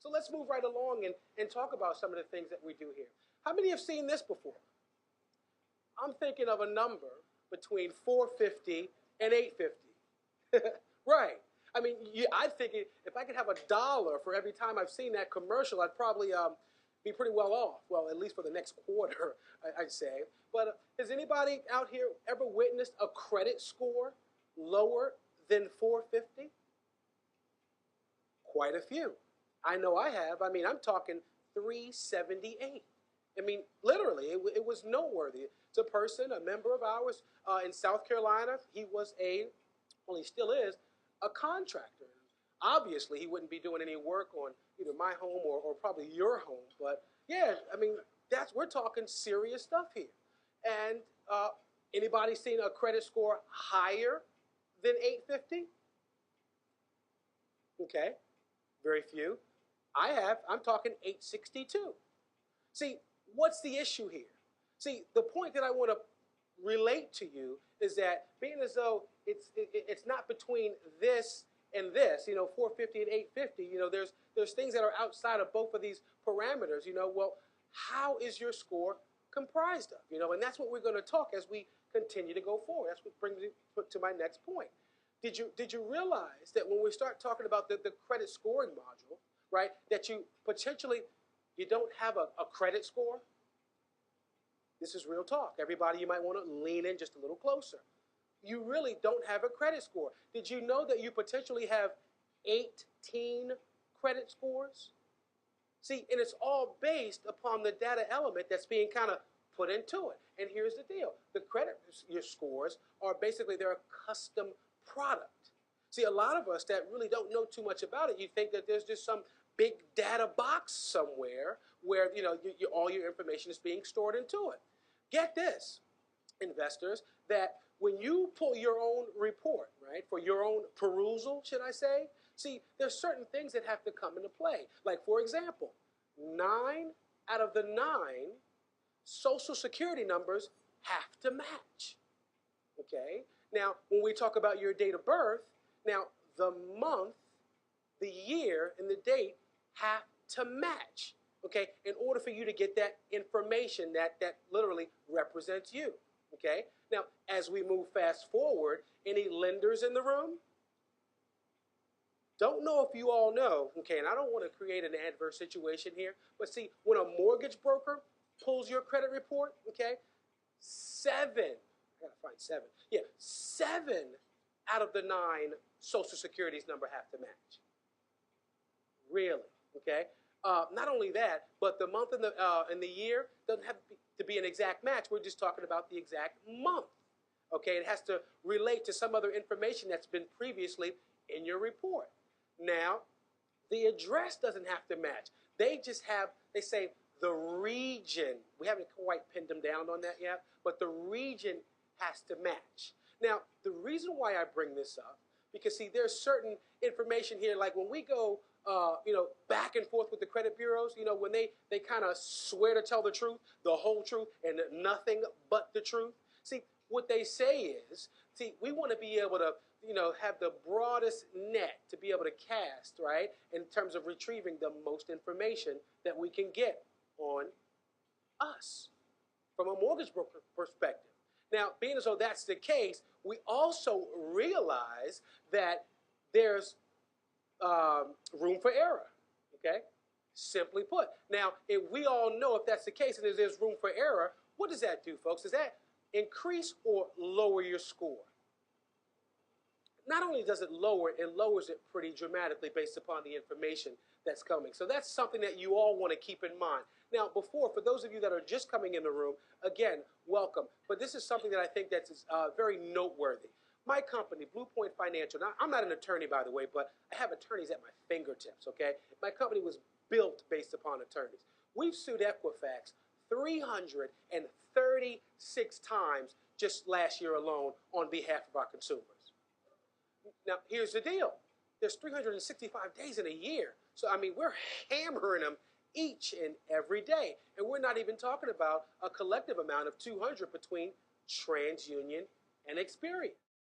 So let's move right along and talk about some of the things that we do here. How many have seen this before? I'm thinking of a number between 450 and 850. Right. I mean, I think if I could have $1 for every time I've seen that commercial, I'd probably be pretty well off. Well, at least for the next quarter, I'd say. But has anybody out here ever witnessed a credit score lower than 450? Quite a few. I know I have. I mean, I'm talking 378. I mean, literally, it was noteworthy. It's a person, a member of ours in South Carolina. He was well, he still is, a contractor. Obviously, he wouldn't be doing any work on either my home or probably your home. But yeah, I mean, we're talking serious stuff here. And anybody seen a credit score higher than 850? Okay, very few. I have. I'm talking 862. See, what's the issue here? See, the point that I want to relate to you is that being as though it's not between this and this, 450 and 850, there's things that are outside of both of these parameters, well, how is your score comprised of, and that's what we're going to talk as we continue to go forward. That's what brings me to my next point. Did you realize that when we start talking about the credit scoring module, right, that you don't have a credit score? This is real talk. Everybody, you might want to lean in just a little closer. You really don't have a credit score. Did you know that you potentially have 18 credit scores? See, and it's all based upon the data element that's being kind of put into it. And here's the deal. Your scores are basically, they're a custom product. See, a lot of us that really don't know too much about it, you think that there's just some big data box somewhere where, all your information is being stored into it. Get this, investors, that when you pull your own report, right, for your own perusal, should I say, see, there's certain things that have to come into play. Like, for example, 9 out of the 9 Social Security numbers have to match, okay? Now, when we talk about your date of birth, now, the month, the year, and the date have to match, okay, in order for you to get that information that literally represents you, okay? Now, as we move fast forward, any lenders in the room? Don't know if you all know, okay, and I don't want to create an adverse situation here, but see, when a mortgage broker pulls your credit report, okay, 7 out of the 9 Social Security's number have to match. Really, okay? Not only that, but the month and the year doesn't have to be an exact match. We're just talking about the exact month, okay? It has to relate to some other information that's been previously in your report. Now, the address doesn't have to match. They say the region. We haven't quite pinned them down on that yet, but the region has to match. Now, the reason why I bring this up, because see, there's certain information here, like when we go, back and forth with the credit bureaus, when they kind of swear to tell the truth, the whole truth, and nothing but the truth. See, what they say is, we want to be able to, have the broadest net to be able to cast, right, in terms of retrieving the most information that we can get on us from a mortgage broker perspective. Now, being as though that's the case, we also realize that there's room for error, okay? Simply put. Now, if we all know if that's the case and there's room for error, what does that do, folks? Does that increase or lower your score? Not only does it lower, it lowers it pretty dramatically based upon the information that's coming. So that's something that you all want to keep in mind. Now, for those of you that are just coming in the room, again, welcome. But this is something that I think that's very noteworthy. My company, Blue Point Financial, now I'm not an attorney, by the way, but I have attorneys at my fingertips, okay? My company was built based upon attorneys. We've sued Equifax 336 times just last year alone on behalf of our consumers. Now, here's the deal. There's 365 days in a year. So, I mean, we're hammering them each and every day. And we're not even talking about a collective amount of 200 between TransUnion and Experian.